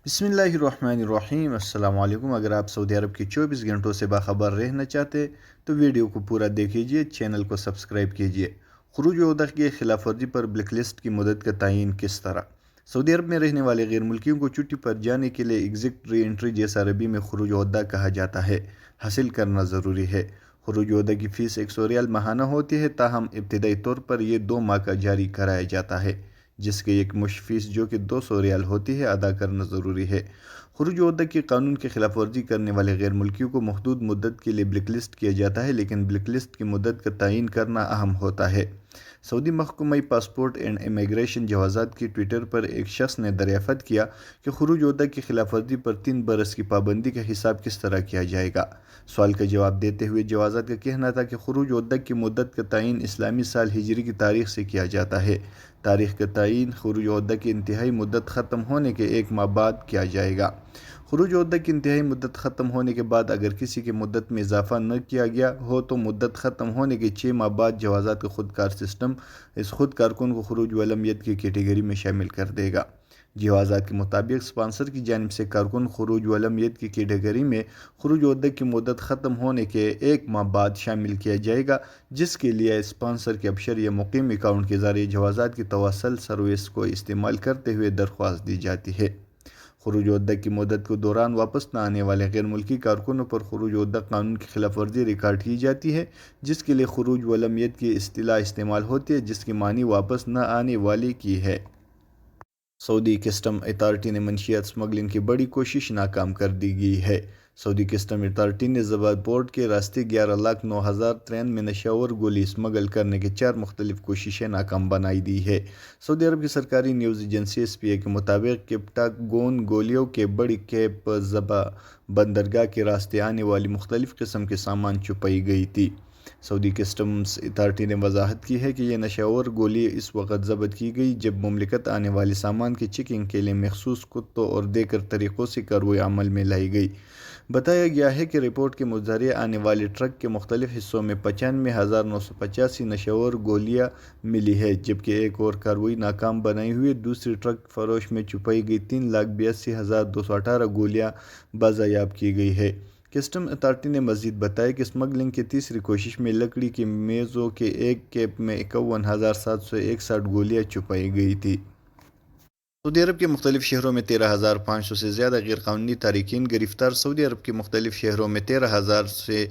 بسم اللہ الرحمن الرحیم۔ السلام علیکم۔ اگر آپ سعودی عرب کی 24 گھنٹوں سے باخبر رہنا چاہتے تو ویڈیو کو پورا دیکھیے، چینل کو سبسکرائب کیجیے۔ خروج عہدہ کی خلاف ورزی پر بلیک لسٹ کی مدت کا تعین کس طرح؟ سعودی عرب میں رہنے والے غیر ملکیوں کو چھٹی پر جانے کے لیے ایگزٹ ری انٹری، جیسا عربی میں خروج عہدہ کہا جاتا ہے، حاصل کرنا ضروری ہے۔ خروج عہدہ کی فیس 100 ریال ماہانہ ہوتی ہے، تاہم ابتدائی طور پر یہ 2 ماہ کا جاری کرایا جاتا ہے، جس کے ایک مشت فیس جو کہ 200 ریال ہوتی ہے ادا کرنا ضروری ہے۔ خروج عہدہ کے قانون کی خلاف ورزی کرنے والے غیر ملکیوں کو محدود مدت کے لیے بلیک لسٹ کیا جاتا ہے، لیکن بلیک لسٹ کی مدت کا تعین کرنا اہم ہوتا ہے۔ سعودی محکمہ پاسپورٹ اینڈ امیگریشن جوازات کی ٹویٹر پر ایک شخص نے دریافت کیا کہ خروج عہدہ کی خلاف ورزی پر 3 برس کی پابندی کا حساب کس طرح کیا جائے گا۔ سوال کا جواب دیتے ہوئے جوازات کا کہنا تھا کہ خروج عہدہ کی مدت کا تعین اسلامی سال ہجری کی تاریخ سے کیا جاتا ہے۔ تاریخ کا تعین خروج عہدہ کی انتہائی مدت ختم ہونے کے 1 ماہ بعد کیا جائے گا۔ خروج عہدہ کی انتہائی مدت ختم ہونے کے بعد اگر کسی کی مدت میں اضافہ نہ کیا گیا ہو تو مدت ختم ہونے کے 6 ماہ بعد جوازات کا خودکار سسٹم اس خود کارکن کو خروج والمیت کی کیٹیگری میں شامل کر دے گا۔ جوازات کے مطابق اسپانسر کی جانب سے کارکن خروج والمیت کی کیٹیگری میں خروج عہدہ کی مدت ختم ہونے کے 1 ماہ بعد شامل کیا جائے گا، جس کے لیے اسپانسر کے ابشر یا مقیم اکاؤنٹ کے ذریعے جوازات کی تواصل سروس کو استعمال کرتے ہوئے درخواست دی جاتی ہے۔ خروج عہدہ کی مدت کے دوران واپس نہ آنے والے غیر ملکی کارکنوں پر خروج عہدہ قانون کی خلاف ورزی ریکارڈ کی جاتی ہے، جس کے لیے خروج والمیت کی اصطلاح استعمال ہوتی ہے، جس کی معنی واپس نہ آنے والے کی ہے۔ سعودی کسٹم اتھارٹی نے منشیات اسمگلنگ کی بڑی کوشش ناکام کر دی گئی ہے۔ سعودی کسٹم اتھارٹی نے زباد پورٹ کے راستے 11,09,093 نشہ گولی اسمگل کرنے کی 4 مختلف کوششیں ناکام بنائی دی ہے۔ سعودی عرب کی سرکاری نیوز ایجنسی SPA کے مطابق کیپٹاگون گولیوں کے بڑی کیپ زبا بندرگاہ کے راستے آنے والی مختلف قسم کے سامان چھپائی گئی تھی۔ سعودی کسٹمز اتھارٹی نے وضاحت کی ہے کہ یہ نشہ آور گولی اس وقت ضبط کی گئی جب مملکت آنے والے سامان کی چیکنگ کے لیے مخصوص کتوں اور دیگر طریقوں سے کارروائی عمل میں لائی گئی۔ بتایا گیا ہے کہ رپورٹ کے مظاہرے آنے والے ٹرک کے مختلف حصوں میں 95,985 نشہ آور گولیاں ملی ہے، جبکہ ایک اور کارروائی ناکام بنائی ہوئی دوسری ٹرک فروش میں چھپائی گئی 3,82,218 گولیاں بازیاب کی گئی ہے۔ کسٹم اتھارٹی نے مزید بتایا کہ اسمگلنگ کی تیسری کوشش میں لکڑی کی میزوں کے ایک کیپ میں 51,761 گولیاں چھپائی گئی تھیں۔ سعودی عرب کے مختلف شہروں میں 13,500 سے زیادہ غیر قانونی تارکین گرفتار۔ سعودی عرب کے مختلف شہروں میں 13,000 سے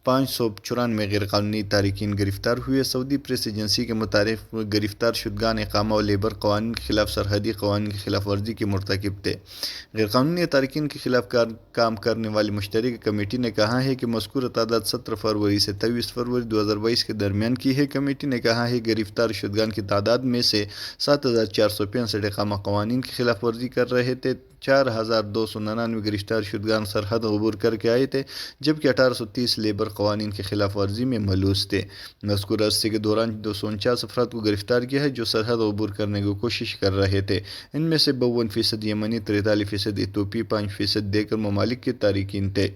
594 غیر قانونی تارکین گرفتار ہوئے۔ سعودی پریس ایجنسی کے مطابق گرفتار شدگان اقامہ و لیبر قوانین کے خلاف سرحدی قوانین کی خلاف ورزی کے مرتکب تھے۔ غیر قانونی تارکین کے خلاف کام کرنے والی مشترکہ کمیٹی نے کہا ہے کہ مذکورہ تعداد 17 فروری سے 23 فروری 2022 کے درمیان کی ہے۔ کمیٹی نے کہا ہے کہ گرفتار شدگان کی تعداد میں سے 7,465 اقامہ قوانین کی خلاف ورزی کر رہے تھے، 4,299 گرفتار شدگان سرحد عبور کر کے آئے تھے، جبکہ 1,830 لیبر قوانین کی خلاف ورزی میں ملوث تھے۔ مذکورہ عرصے کے دوران 249 افراد کو گرفتار کیا ہے جو سرحد عبور کرنے کی کوشش کر رہے تھے۔ ان میں سے 52% یمنی، 43% ایتھوپی، 5% دیگر ممالک کے تارکین تھے۔